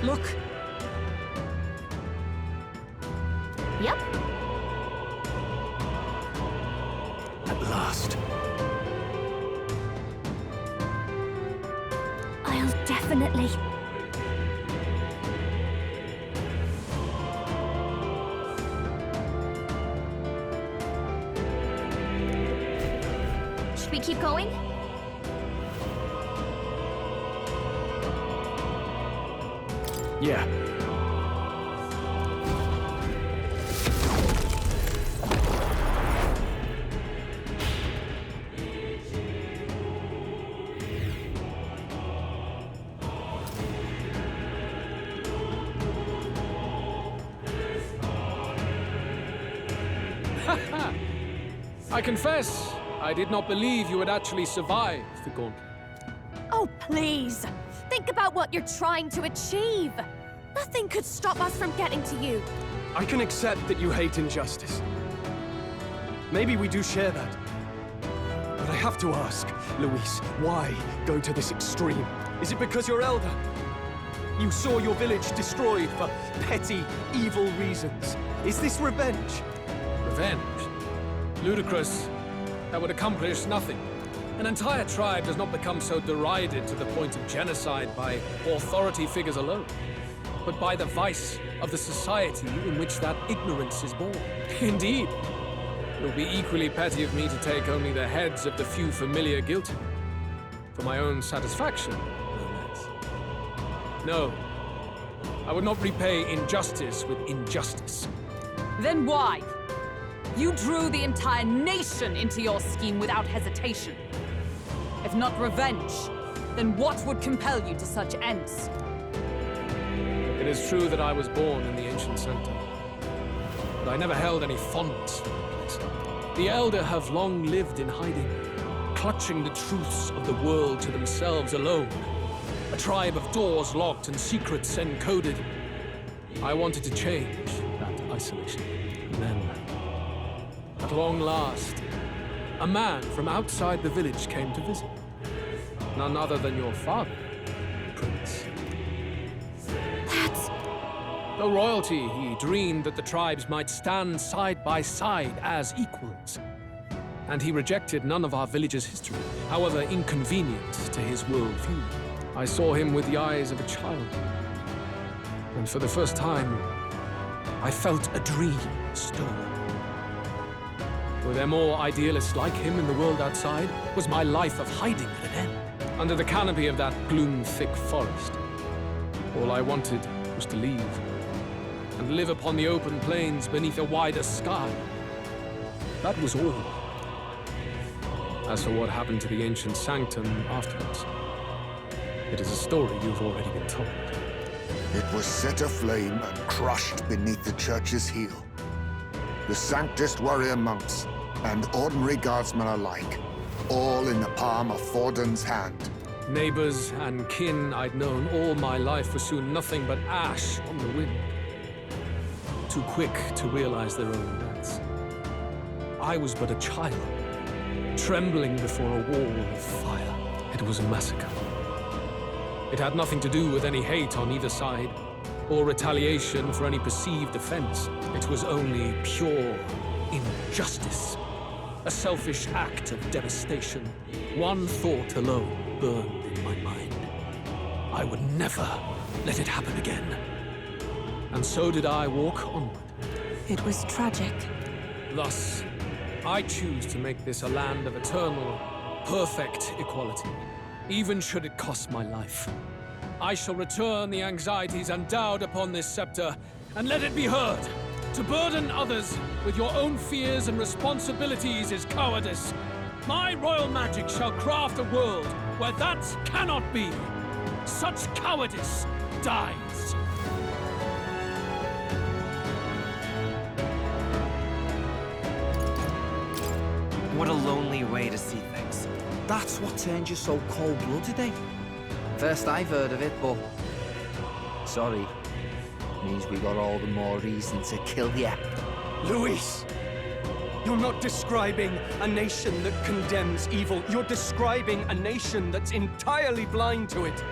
Look! Yep. At last. I'll definitely... Should we keep going? Yeah. I confess, I did not believe you would actually survive the gauntlet. Oh, please! Think about what you're trying to achieve! Nothing could stop us from getting to you. I can accept that you hate injustice. Maybe we do share that. But I have to ask, Luis, why go to this extreme? Is it because you're elder? You saw your village destroyed for petty, evil reasons. Is this revenge? Revenge? Ludicrous. That would accomplish nothing. An entire tribe does not become so derided to the point of genocide by authority figures alone, but by the vice of the society in which that ignorance is born. Indeed. It will be equally petty of me to take only the heads of the few familiar guilty. For my own satisfaction, no less. No. I would not repay injustice with injustice. Then why? You drew the entire nation into your scheme without hesitation. If not revenge, then what would compel you to such ends? It is true that I was born in the ancient sanctum, but I never held any fondness for the place. The Elder have long lived in hiding, clutching the truths of the world to themselves alone. A tribe of doors locked and secrets encoded. I wanted to change that isolation. And then, at long last, a man from outside the village came to visit. None other than your father, Prince. That's... Though royalty, he dreamed that the tribes might stand side by side as equals. And he rejected none of our village's history, however inconvenient to his worldview. I saw him with the eyes of a child. And for the first time, I felt a dream stir. Were there more idealists like him in the world outside? Was my life of hiding at an end? Under the canopy of that gloom-thick forest, all I wanted was to leave, and live upon the open plains beneath a wider sky. That was all. As for what happened to the ancient sanctum afterwards, it is a story you've already been told. It was set aflame and crushed beneath the church's heel. The Sanctist warrior monks and ordinary guardsmen alike, all in the palm of Forden's hand. Neighbors and kin I'd known all my life were soon nothing but ash on the wind. Too quick to realize their own deaths. I was but a child, trembling before a wall of fire. It was a massacre. It had nothing to do with any hate on either side, or retaliation for any perceived offense. It was only pure injustice. A selfish act of devastation. One thought alone burned in my mind. I would never let it happen again. And so did I walk onward. It was tragic. Thus, I choose to make this a land of eternal, perfect equality, even should it cost my life. I shall return the anxieties endowed upon this scepter, and let it be heard. To burden others with your own fears and responsibilities is cowardice. My royal magic shall craft a world where that cannot be. Such cowardice dies. What a lonely way to see things. That's what turned you so cold-blooded, eh? First I've heard of it, but... Sorry. Means we got all the more reason to kill ya. Luis! You're not describing a nation that condemns evil. You're describing a nation that's entirely blind to it.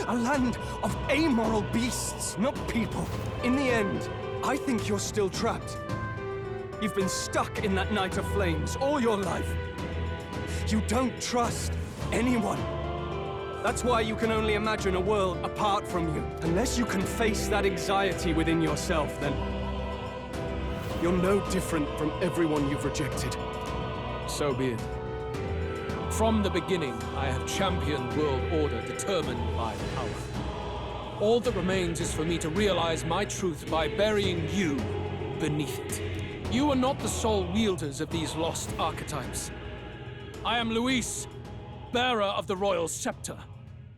A land of amoral beasts, not people. In the end, I think you're still trapped. You've been stuck in that night of flames all your life. You don't trust anyone. That's why you can only imagine a world apart from you. Unless you can face that anxiety within yourself, then you're no different from everyone you've rejected. So be it. From the beginning, I have championed world order determined by power. All that remains is for me to realize my truth by burying you beneath it. You are not the sole wielders of these lost archetypes. I am Luis, bearer of the royal scepter.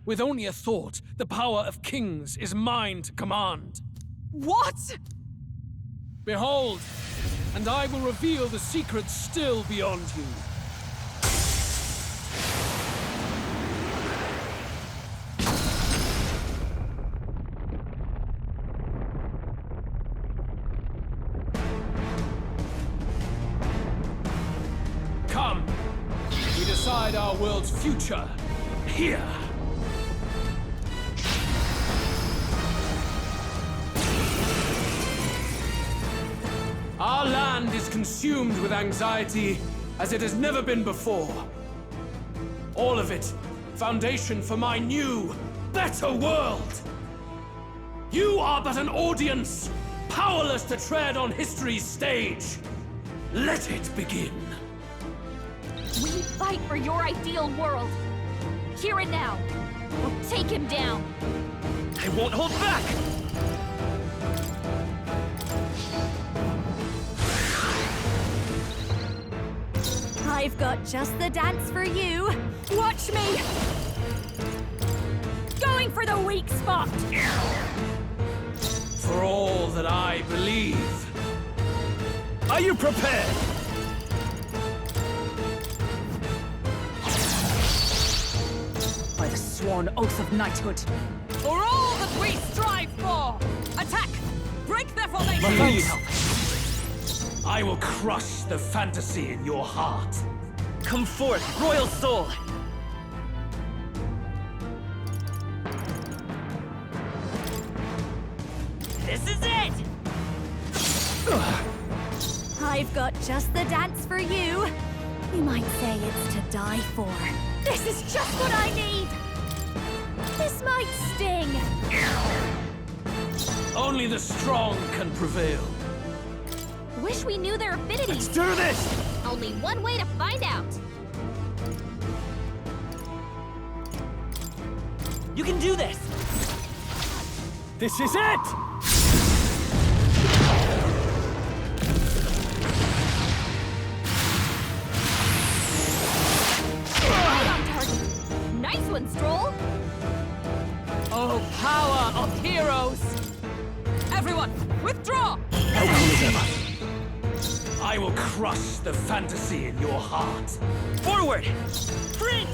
With only a thought, the power of kings is mine to command. What? Behold, and I will reveal the secrets still beyond you. Come, we decide our world's future here. Our land is consumed with anxiety as it has never been before. All of it, foundation for my new, better world. You are but an audience, powerless to tread on history's stage. Let it begin. We fight for your ideal world. Here and now. We'll take him down. I won't hold back! I've got just the dance for you. Watch me! Going for the weak spot! For all that I believe. Are you prepared? By the sworn oath of knighthood. For all that we strive for! Attack! Break their formation! Please. I will crush the fantasy in your heart. Come forth, royal soul! This is it! I've got just the dance for you. You might say it's to die for. This is just what I need! This might sting. Only the strong can prevail. Wish we knew their affinities. Do this! Only one way to find out. You can do this! This is it! Right on target. Nice one, Stroll. Oh, power of heroes! Everyone, withdraw! How cool as ever. I will crush the fantasy in your heart. Forward! Sprint!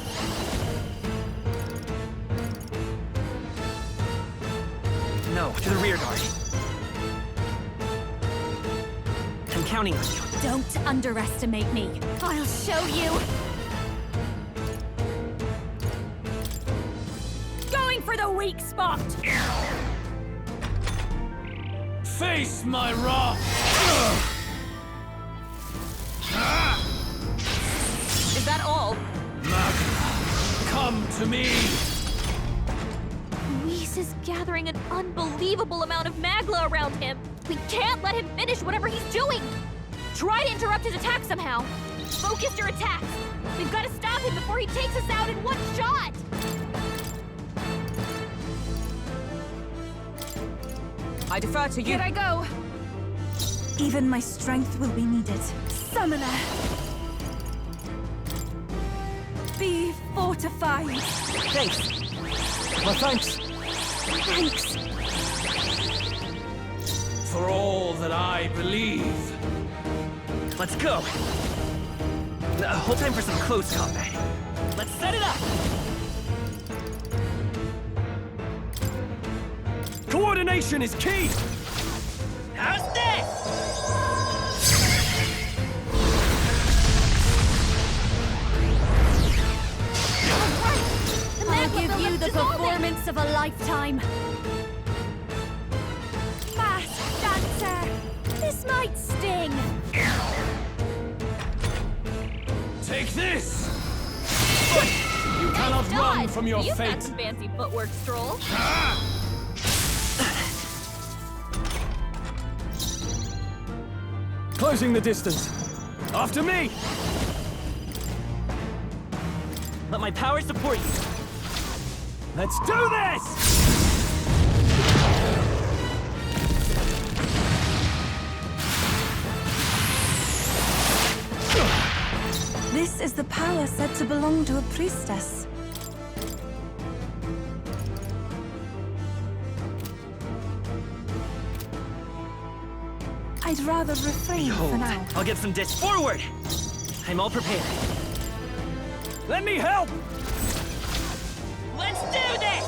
No, to the rear guard. I'm counting on you. Don't underestimate me. I'll show you. Going for the weak spot. Face my wrath! Is that all? Magna, come to me! Luis is gathering an unbelievable amount of Magla around him. We can't let him finish whatever he's doing. Try to interrupt his attack somehow. Focus your attacks. We've got to stop him before he takes us out in one shot. I defer to you. Here I go. Even my strength will be needed. Summoner! Be fortified! Thanks! My thanks! Thanks! For all that I believe. Let's go! Hold time for some close combat. Let's set it up! Coordination is key! How's this? The I'll give you the performance of a lifetime. Masked dancer! This might sting. Take this! You cannot run from your You've got fate. some fancy footwork, Stroll. Closing the distance. After me! Let my power support you. Let's do this! This is the power said to belong to a priestess. I'd rather refrain for Hold. now. I'll get some dish forward. I'm all prepared. Let me help! Let's do this!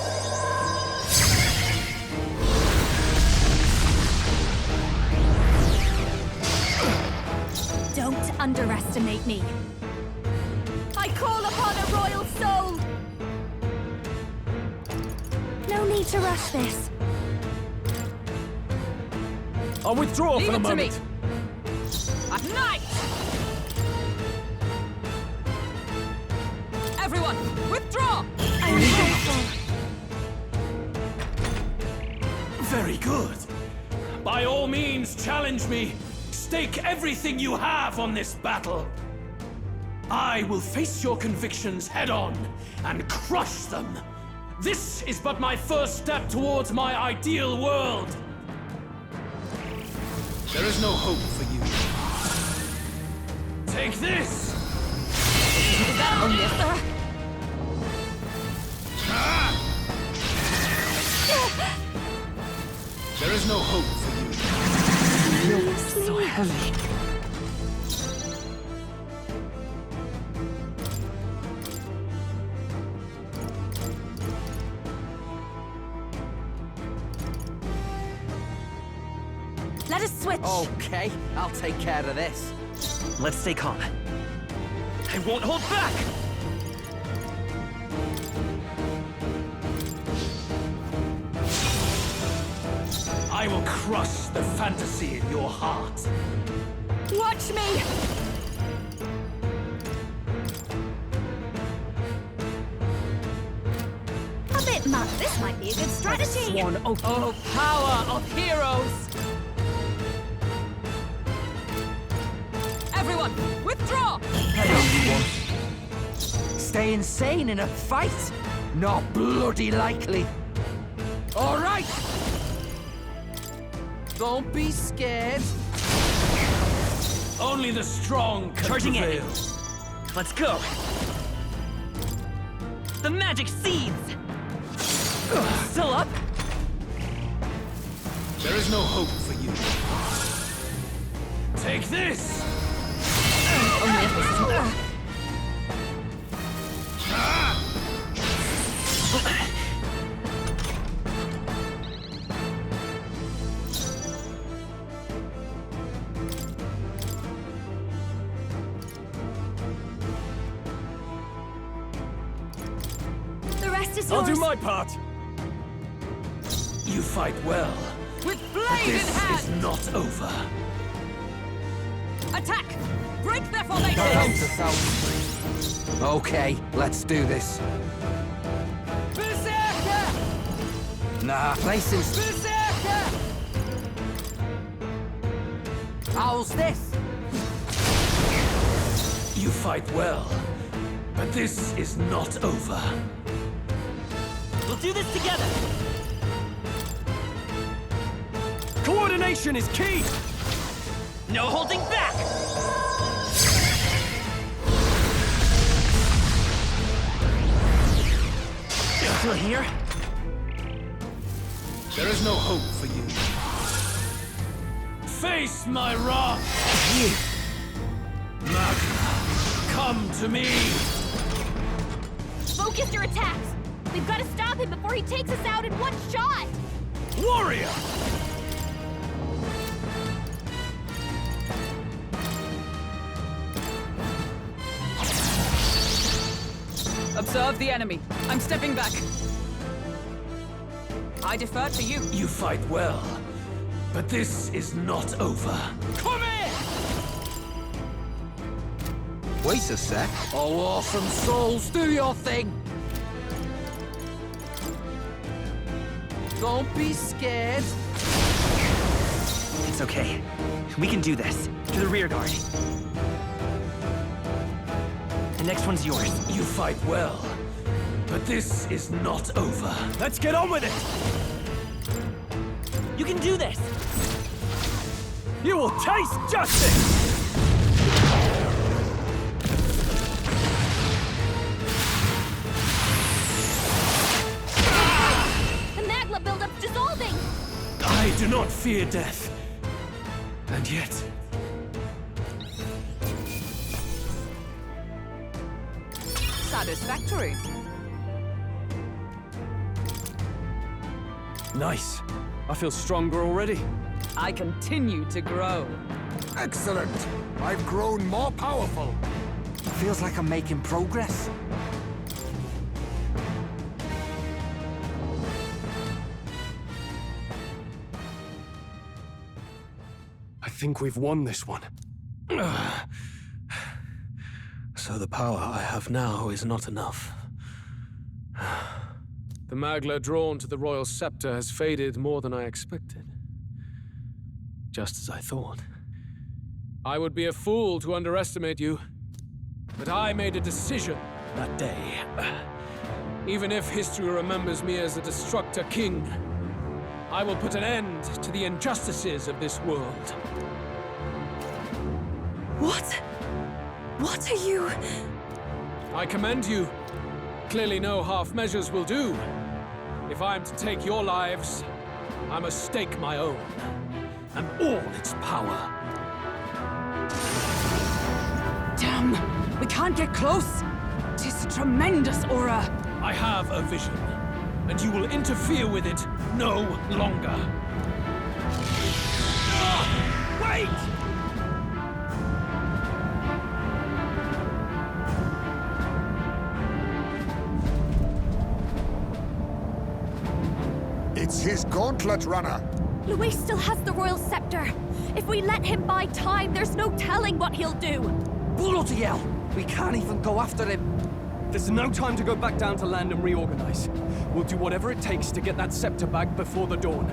Don't underestimate me. I call upon a royal soul! No need to rush this. I'll withdraw Leave for a it to me. moment. At night! Everyone, withdraw! I'm hopeful. Very good. By all means, challenge me. Stake everything you have on this battle. I will face your convictions head-on and crush them. This is but my first step towards my ideal world. There is no hope for you. Take this! There is no hope for you. So heavy. Let us switch. Okay, I'll take care of this. Let's stay calm. I won't hold back! I will crush the fantasy in your heart. Watch me! A bit much. This might be a good strategy. Oh, power of heroes! Everyone, withdraw! Stay insane in a fight? Not bloody likely. All right! Don't be scared. Only the strong can Charging in. prevail. Let's go! The magic seeds! Still up? There is no hope for you. Take this! The rest is I'll yours. do my part. You fight well, With but blade in this hand! is not over. Attack! Break their formation! Count us out. Okay, let's do this. Berserker! Nah, places. Berserker! How's this? You fight well, but this is not over. We'll do this together! Coordination is key! No holding back! Still here? There is no hope for you. Face my wrath! Magna, come to me! Focus your attacks! We've got to stop him before he takes us out in one shot! Warrior! Observe the enemy. I'm stepping back. I defer to you. You fight well, but this is not over. Come here! Wait a sec. Oh, awesome souls, do your thing! Don't be scared. It's okay. We can do this. To the rear guard. The next one's yours. You fight well, but this is not over. Let's get on with it! You can do this! You will taste justice! The magma buildup's dissolving! I do not fear death. And yet... Satisfactory. Nice. I feel stronger already. I continue to grow. Excellent! I've grown more powerful. Feels like I'm making progress. I think we've won this one. So the power I have now is not enough. The Magla drawn to the royal scepter has faded more than I expected. Just as I thought. I would be a fool to underestimate you, but I made a decision that day. Even if history remembers me as the Destructor King, I will put an end to the injustices of this world. What? What are you? I commend you. Clearly no half measures will do. If I am to take your lives, I must stake my own, and all its power. Damn! We can't get close! 'Tis a tremendous aura! I have a vision, and you will interfere with it no longer. Wait! It's his gauntlet runner. Luis still has the royal scepter. If we let him buy time, there's no telling what he'll do. Bloody hell! We can't even go after him. There's no time to go back down to land and reorganize. We'll do whatever it takes to get that scepter back before the dawn.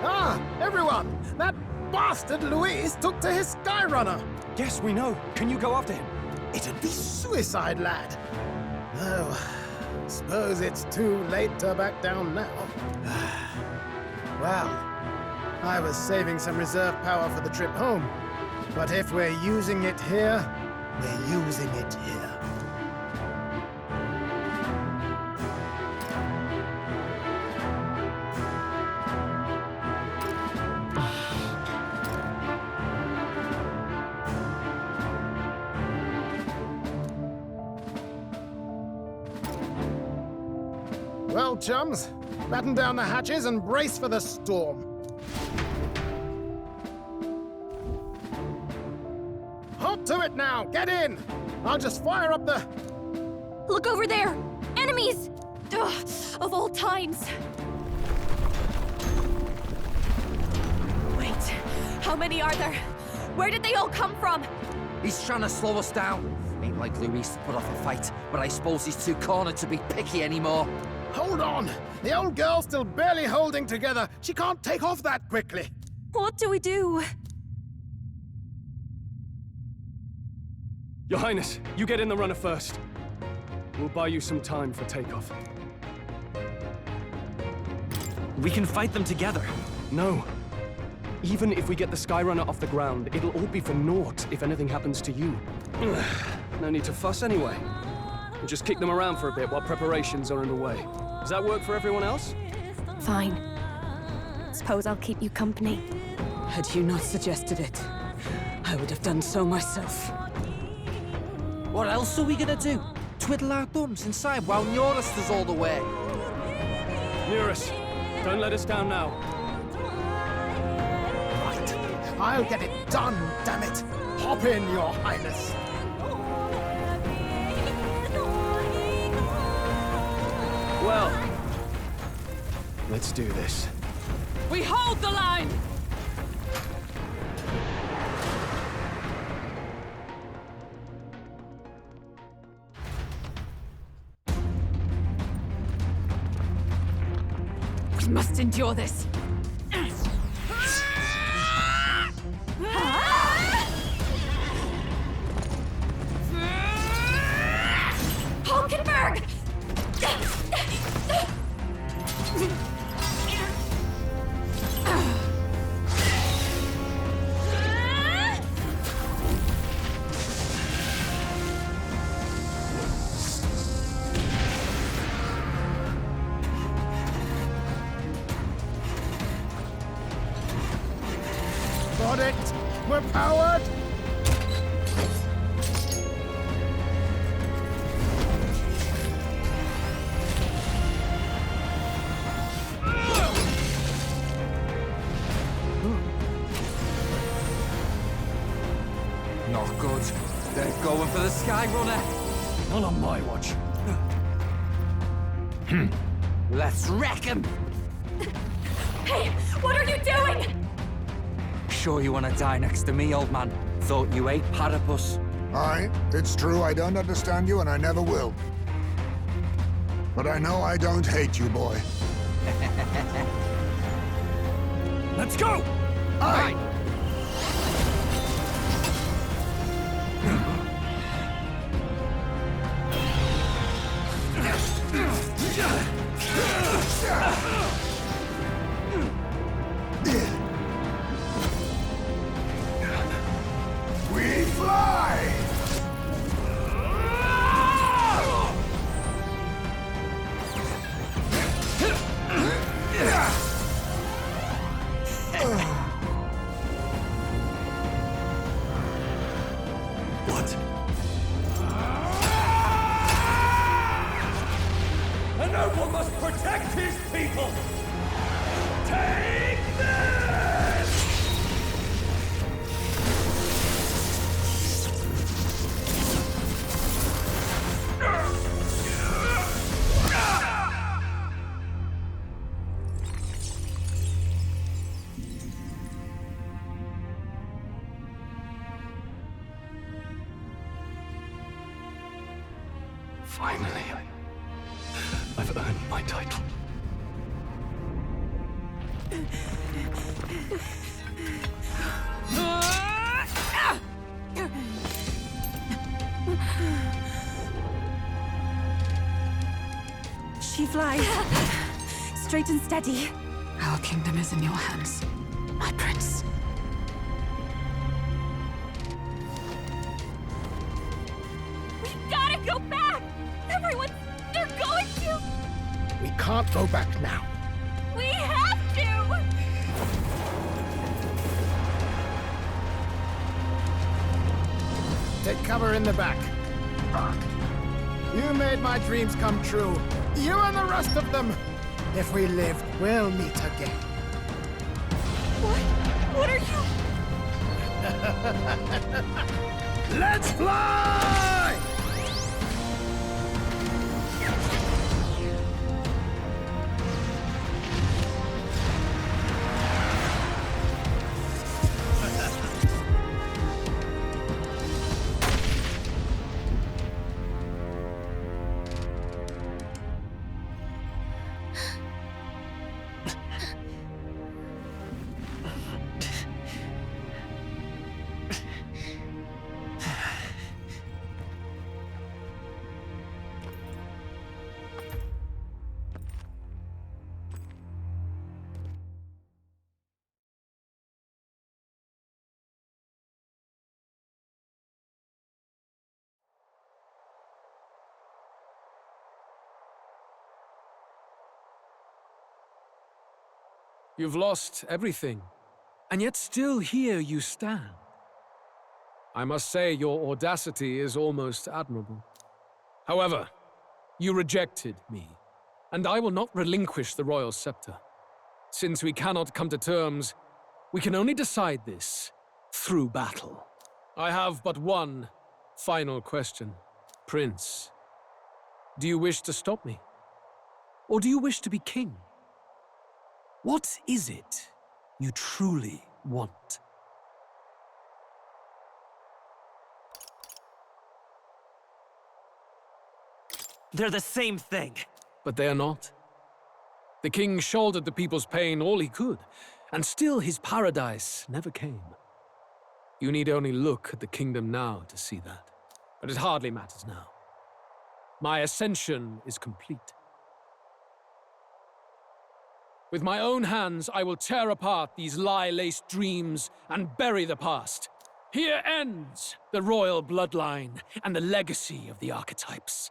Ah, everyone! That bastard Luis took to his Skyrunner! Yes, we know. Can you go after him? It'd be suicide, lad. Oh, suppose it's too late to back down now. Well, I was saving some reserve power for the trip home. But if we're using it here, we're using it here. Well, chums, batten down the hatches and brace for the storm. Hop to it now! Get in! I'll just fire up the... Look over there! Enemies! Ugh, of all times! Wait, how many are there? Where did they all come from? He's trying to slow us down. Ain't like Luis to put off a fight, but I suppose he's too cornered to be picky anymore. Hold on! The old girl's still barely holding together. She can't take off that quickly. What do we do? Your Highness, you get in the runner first. We'll buy you some time for takeoff. We can fight them together. No. Even if we get the Skyrunner off the ground, it'll all be for naught if anything happens to you. No need to fuss anyway. We'll just kick them around for a bit while preparations are underway. Does that work for everyone else? Fine. Suppose I'll keep you company. Had you not suggested it, I would have done so myself. What else are we gonna do? twiddle our thumbs inside while Norris does all the work. Eurus, don't let us down now. Right. I'll get it done, damn it! Hop in, Your Highness! Well, let's do this. We hold the line! We must endure this. Hulkenberg! Got it! We're powered! Not good. They're going for the Sky Runner. Not on my watch. Let's wreck him! Hey, what are you doing? Sure you want to die next to me, old man? Thought you ate platypus. Aye, it's true I don't understand you and I never will. But I know I don't hate you, boy. Let's go! Aye! We fly! What? A noble must protect his people! Take this! Finally, I've earned my title. She flies. Straight and steady. Our kingdom is in your hands, my prince. We gotta go back! Everyone, they're going to! We can't go back now. We have to! Take cover in the back. You made my dreams come true. You and the rest of them. If we live, we'll meet again. What are you... Let's fly! You've lost everything, and yet still here you stand. I must say your audacity is almost admirable. However, you rejected me, and I will not relinquish the royal scepter. Since we cannot come to terms, we can only decide this through battle. I have but one final question. Prince, do you wish to stop me? Or do you wish to be king? What is it you truly want? They're the same thing. But they are not. The king shouldered the people's pain all he could, and still his paradise never came. You need only look at the kingdom now to see that. But it hardly matters now. My ascension is complete. With my own hands, I will tear apart these lie-laced dreams and bury the past. Here ends the royal bloodline and the legacy of the archetypes.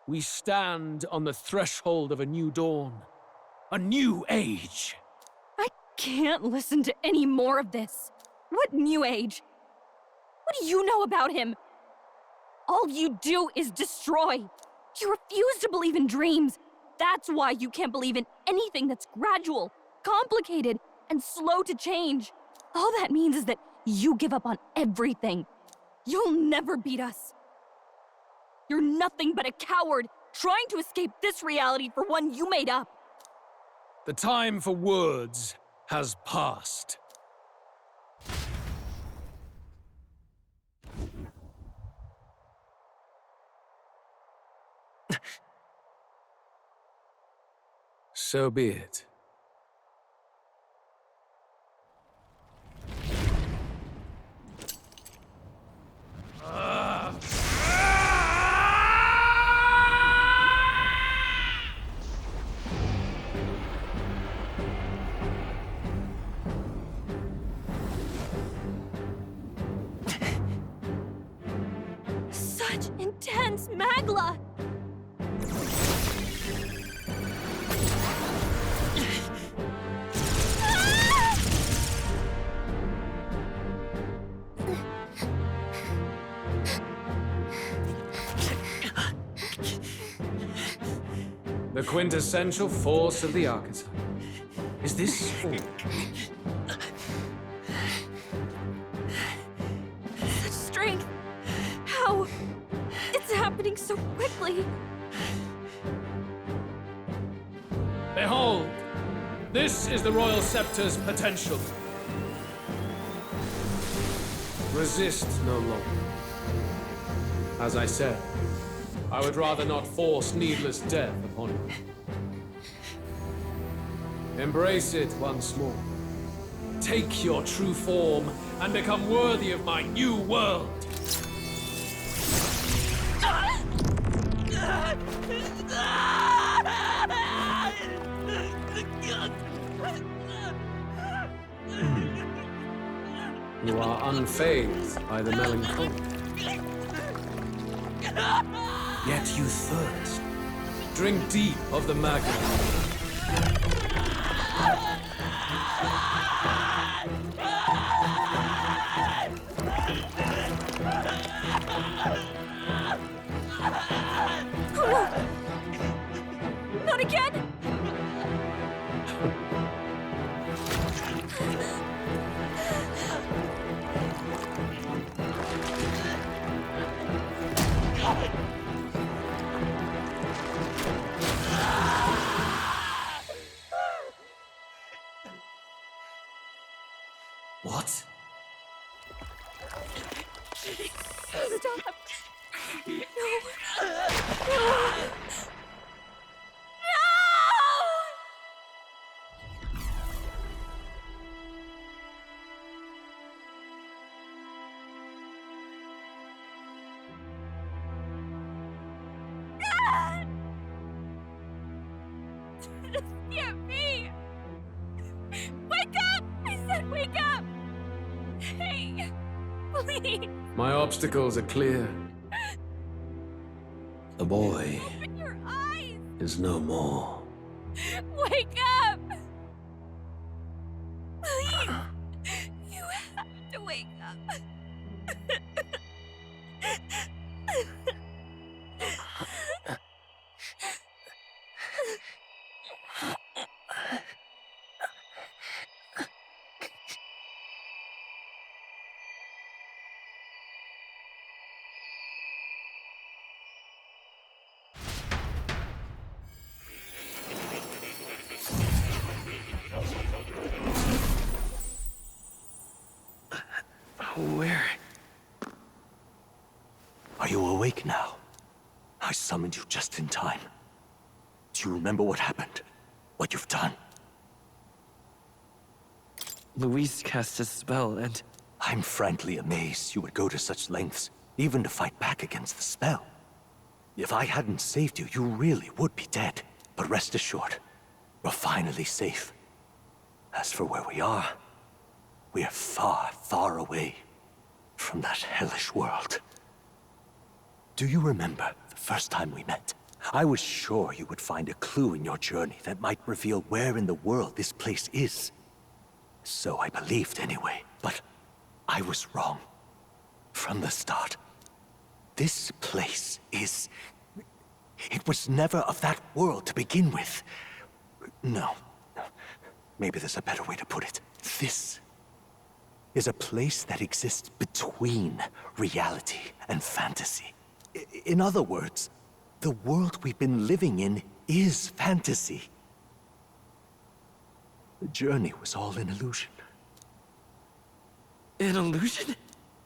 We stand on the threshold of a new dawn, a new age. I can't listen to any more of this. What new age? What do you know about him? All you do is destroy. You refuse to believe in dreams. That's why you can't believe in anything that's gradual, complicated, and slow to change. All that means is that you give up on everything. You'll never beat us. You're nothing but a coward trying to escape this reality for one you made up. The time for words has passed. So be it. Such intense magla! The quintessential force of the archetype. Is this all? Such strength! How? It's happening so quickly! Behold! This is the Royal Scepter's potential. Resist no longer. As I said, I would rather not force needless death upon you. Embrace it once more. Take your true form and become worthy of my new world. You are unfazed by the melancholy. Yet you thirst. Drink deep of the magma. Not again! What? Stop! No! No! This can't be! Wake up! I said wake up! Hey, please! My obstacles are clear. The boy Open your eyes! is no more. Wake up! Please! You have to wake up. awake now. I summoned you just in time. Do you remember what happened? What you've done? Luis cast a spell, and... I'm frankly amazed you would go to such lengths, even to fight back against the spell. If I hadn't saved you, you really would be dead. But rest assured, you're finally safe. As for where we are far, far away from that hellish world. Do you remember the first time we met? I was sure you would find a clue in your journey that might reveal where in the world this place is. So I believed anyway, but I was wrong. From the start. This place is... It was never of that world to begin with. No. Maybe there's a better way to put it. This is a place that exists between reality and fantasy. In other words, the world we've been living in is fantasy. The journey was all an illusion. An illusion?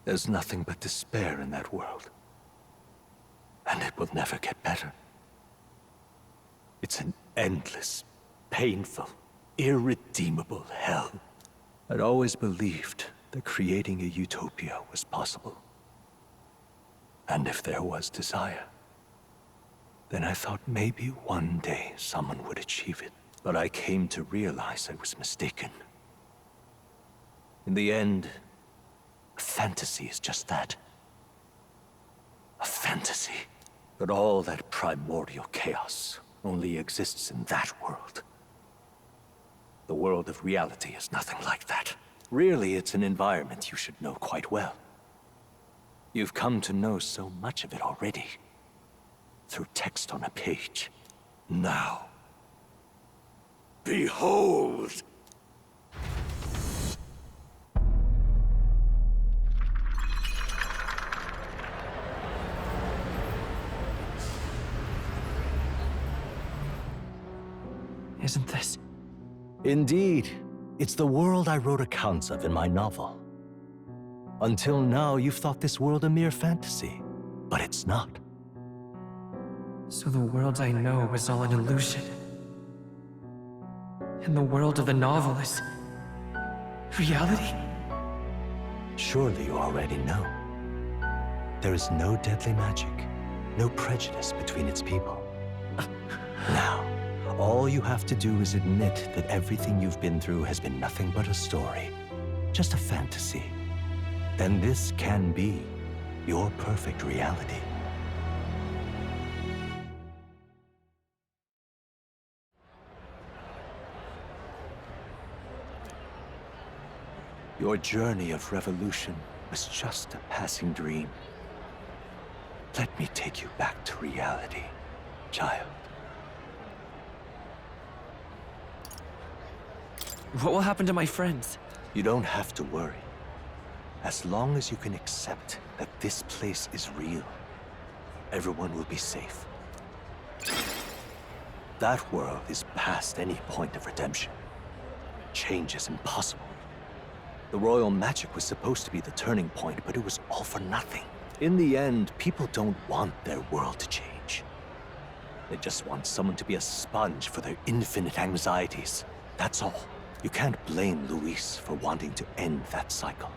There's nothing but despair in that world. And it will never get better. It's an endless, painful, irredeemable hell. I'd always believed that creating a utopia was possible. And if there was desire, then I thought maybe one day someone would achieve it. But I came to realize I was mistaken. In the end, fantasy is just that. A fantasy. But all that primordial chaos only exists in that world. The world of reality is nothing like that. Really, it's an environment you should know quite well. You've come to know so much of it already. Through text on a page. Now, behold! Isn't this? Indeed. It's the world I wrote accounts of in my novel. Until now, you've thought this world a mere fantasy. But it's not. So the world I know is all an illusion. And the world of the novel is... reality? Surely you already know. There is no deadly magic, no prejudice between its people. Now, all you have to do is admit that everything you've been through has been nothing but a story, just a fantasy. Then this can be your perfect reality. Your journey of revolution was just a passing dream. Let me take you back to reality, child. What will happen to my friends? You don't have to worry. As long as you can accept that this place is real, everyone will be safe. That world is past any point of redemption. Change is impossible. The royal magic was supposed to be the turning point, but it was all for nothing. In the end, people don't want their world to change. They just want someone to be a sponge for their infinite anxieties. That's all. You can't blame Luis for wanting to end that cycle.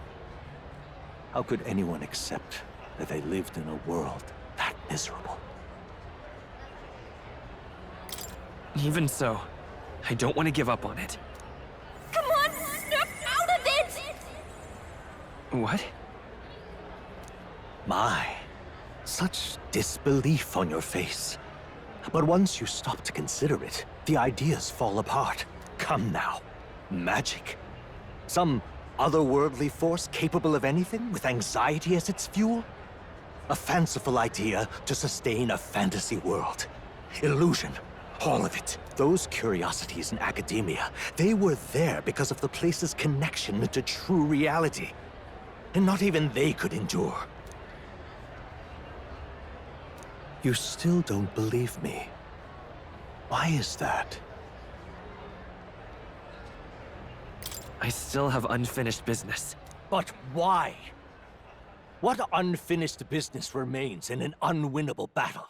How could anyone accept that they lived in a world that miserable? Even so, I don't want to give up on it. Come on, snap out of it! What? My, such disbelief on your face. But once you stop to consider it, the ideas fall apart. Come now. Magic? Some otherworldly force capable of anything with anxiety as its fuel? A fanciful idea to sustain a fantasy world. Illusion. All of it. Those curiosities in academia, they were there because of the place's connection to true reality. And not even they could endure. You still don't believe me. Why is that? I still have unfinished business. But why? What unfinished business remains in an unwinnable battle?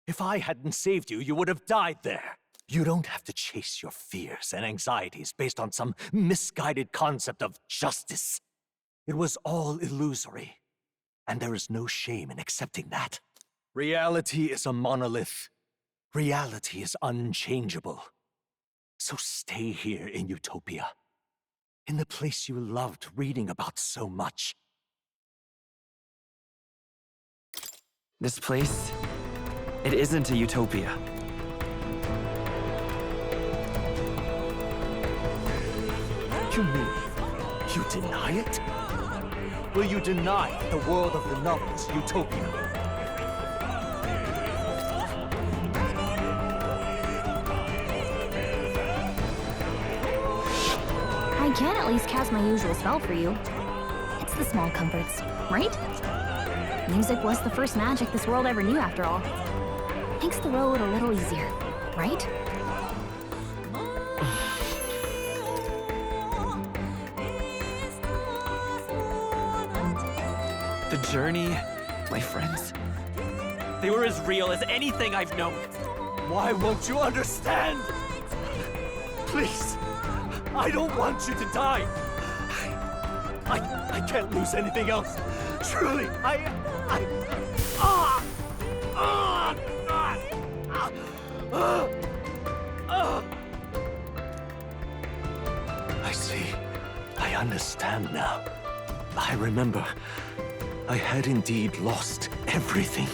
If I hadn't saved you, you would have died there. You don't have to chase your fears and anxieties based on some misguided concept of justice. It was all illusory, and there is no shame in accepting that. Reality is a monolith. Reality is unchangeable. So stay here in Utopia, in the place you loved reading about so much. This place, it isn't a utopia. You mean you deny it? Will you deny the world of the novels utopia? I can at least cast my usual spell for you. It's the small comforts, right? Music was the first magic this world ever knew, after all. Makes the road a little easier, right? The journey, my friends, they were as real as anything I've known. Why won't you understand? Please, I don't want you to die. I can't lose anything else. Truly, I see. I understand now. I remember. I had indeed lost everything.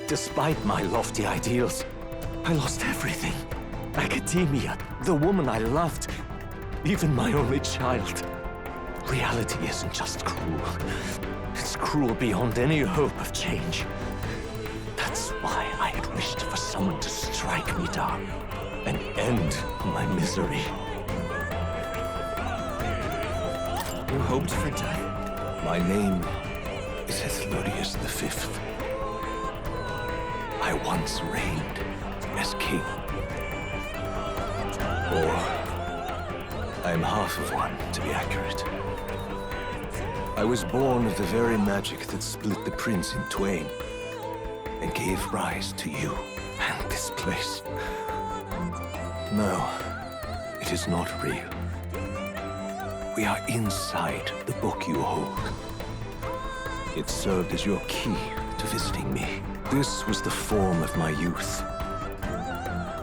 Despite my lofty ideals, I lost everything. Academia, the woman I loved, even my only child. Reality isn't just cruel. It's cruel beyond any hope of change. That's why I had wished for someone to strike me down and end my misery. You hoped for death? My name is Charadrius V. I once reigned as king. Or, I'm half of one, to be accurate. I was born of the very magic that split the prince in twain and gave rise to you and this place. No, it is not real. We are inside the book you hold. It served as your key to visiting me. This was the form of my youth,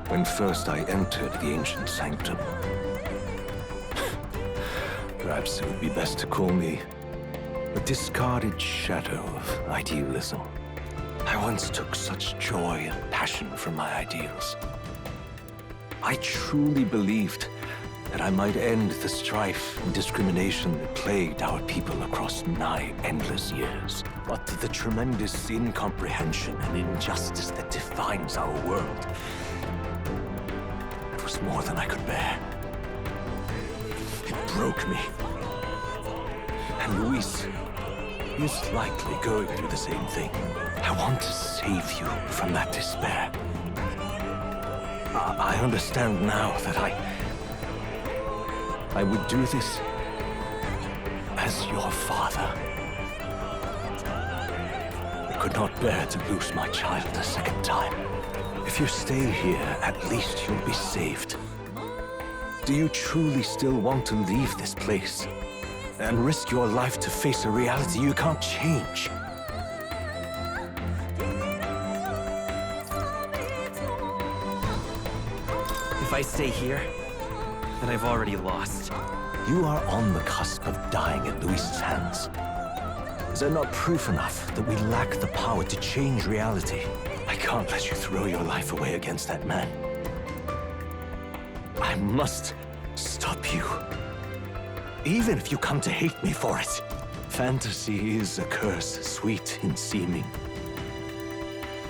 when first I entered the ancient sanctum. Perhaps it would be best to call me a discarded shadow of idealism. I once took such joy and passion from my ideals. I truly believed that I might end the strife and discrimination that plagued our people across nigh endless years. But the tremendous incomprehension and injustice that defines our world, it was more than I could bear. It broke me. And Luis is likely going through the same thing. I want to save you from that despair. I understand now that I would do this as your father. I could not bear to lose my child a second time. If you stay here, at least you'll be saved. Do you truly still want to leave this place and risk your life to face a reality you can't change? If I stay here, then I've already lost. You are on the cusp of dying at Luis's hands. Is that not proof enough that we lack the power to change reality? I can't let you throw your life away against that man. I must stop you. Even if you come to hate me for it. Fantasy is a curse, sweet in seeming.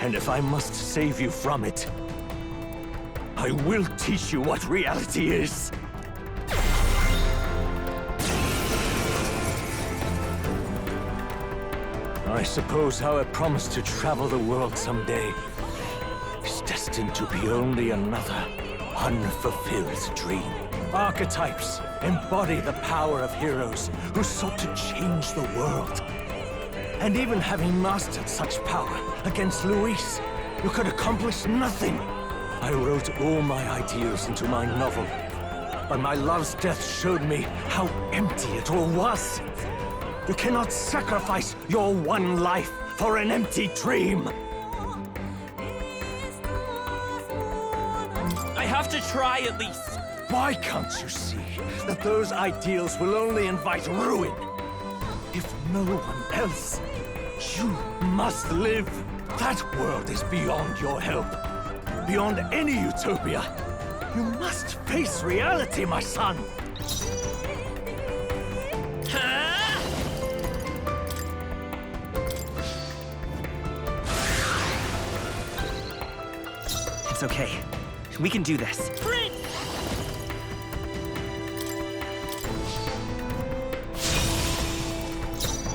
And if I must save you from it, I will teach you what reality is. I suppose our promise to travel the world someday is destined to be only another unfulfilled dream. Archetypes embody the power of heroes who sought to change the world. And even having mastered such power against Luis, you could accomplish nothing. I wrote all my ideals into my novel, but my love's death showed me how empty it all was. You cannot sacrifice your one life for an empty dream. I have to try at least. Why can't you see that those ideals will only invite ruin? If no one else, you must live. That world is beyond your help. Beyond any utopia. You must face reality, my son. It's okay. We can do this. Prince!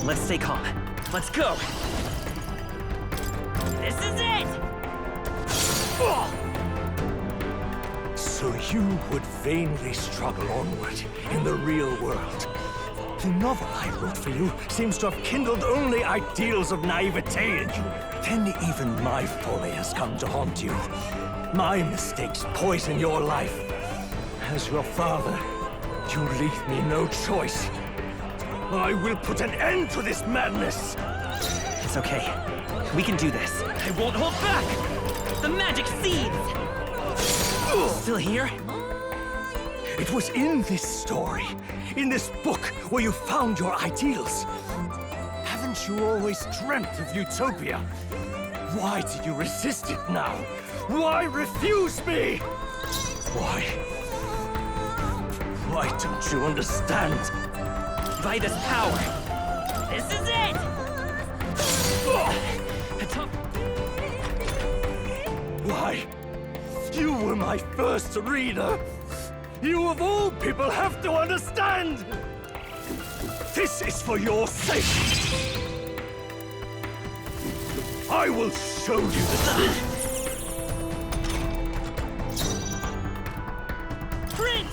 Let's stay calm. Let's go! This is it! So you would vainly struggle onward in the real world. The novel I wrote for you seems to have kindled only ideals of naivete in you. Then even my folly has come to haunt you. My mistakes poison your life. As your father, you leave me no choice. I will put an end to this madness! It's okay. We can do this. I won't hold back! The magic seeds! Still here? It was in this story, in this book, where you found your ideals. Haven't you always dreamt of utopia? Why do you resist it now? Why refuse me? Why don't you understand? By this power. This is it! Why? You were my first reader. You of all people have to understand! This is for your sake! I will show you the truth! Prince!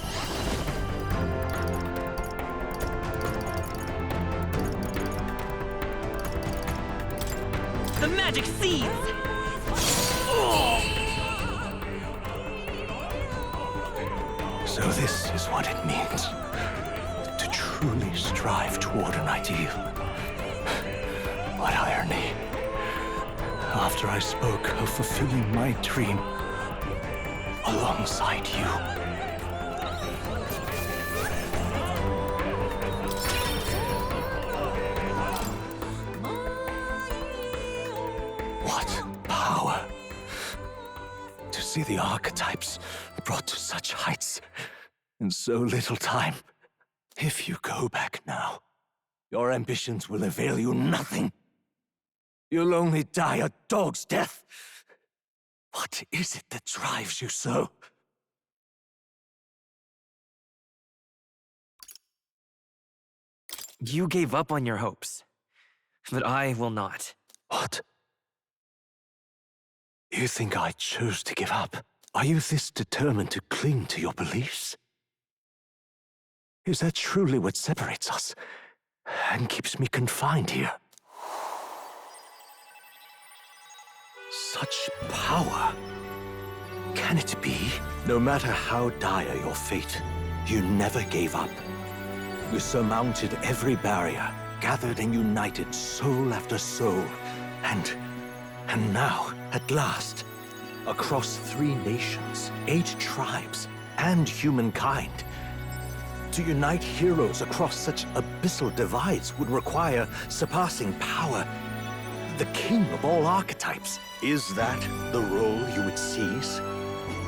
The magic seeds! So this is what it means to truly strive toward an ideal. What irony. After I spoke of fulfilling my dream alongside you. What power to see the archetypes brought to such heights in so little time. If you go back now, your ambitions will avail you nothing. You'll only die a dog's death. What is it that drives you so? You gave up on your hopes, but I will not. What? You think I chose to give up? Are you this determined to cling to your beliefs? Is that truly what separates us and keeps me confined here? Such power. Can it be? No matter how dire your fate, you never gave up. You surmounted every barrier, gathered and united soul after soul, and now, at last, across 3 nations, 8 tribes, and humankind. To unite heroes across such abyssal divides would require surpassing power. The king of all archetypes. Is that the role you would seize?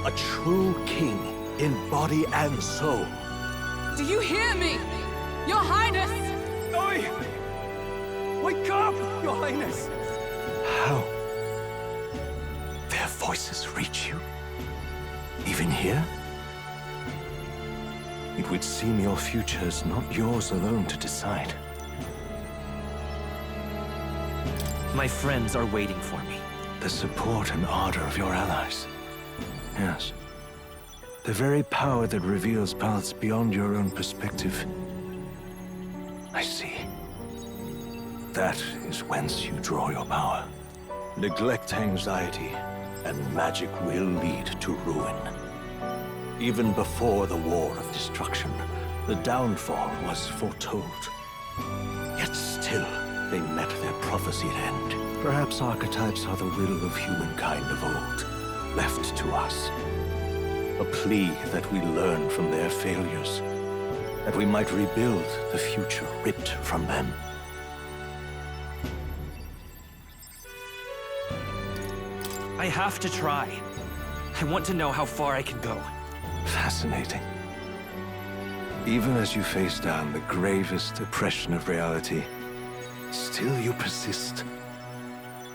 A true king in body and soul. Do you hear me? Your Highness! Oi! Wake up, Your Highness! How? Their voices reach you? Even here? It would seem your future is not yours alone to decide. My friends are waiting for me. The support and ardor of your allies. Yes. The very power that reveals paths beyond your own perspective. I see. That is whence you draw your power. Neglect anxiety, and magic will lead to ruin. Even before the War of Destruction, the downfall was foretold. Yet still, they met their prophesied end. Perhaps archetypes are the will of humankind of old, left to us. A plea that we learn from their failures, that we might rebuild the future ripped from them. I have to try. I want to know how far I can go. Fascinating. Even as you face down the gravest oppression of reality, still you persist.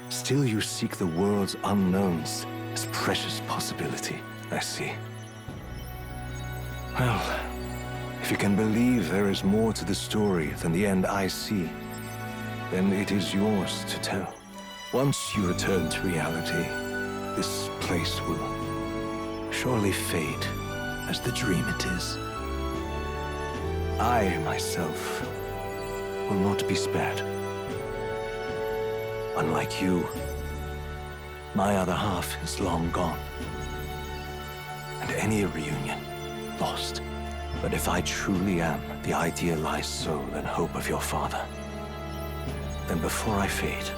Still you seek the world's unknowns as precious possibility. I see. Well, if you can believe there is more to the story than the end I see, then it is yours to tell. Once you return to reality, this place will surely fade as the dream it is. I, myself, will not be spared. Unlike you, my other half is long gone. And any reunion, lost. But if I truly am the idealized soul and hope of your father, then before I fade,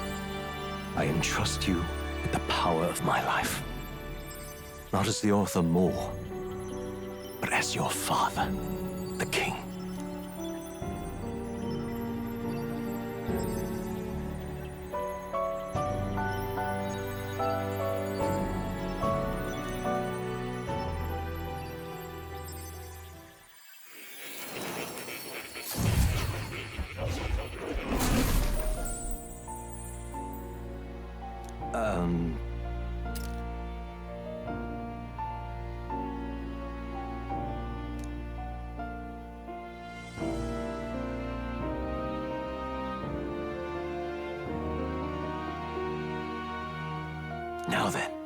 I entrust you with the power of my life. Not as the author more, but as your father, the king. Now then.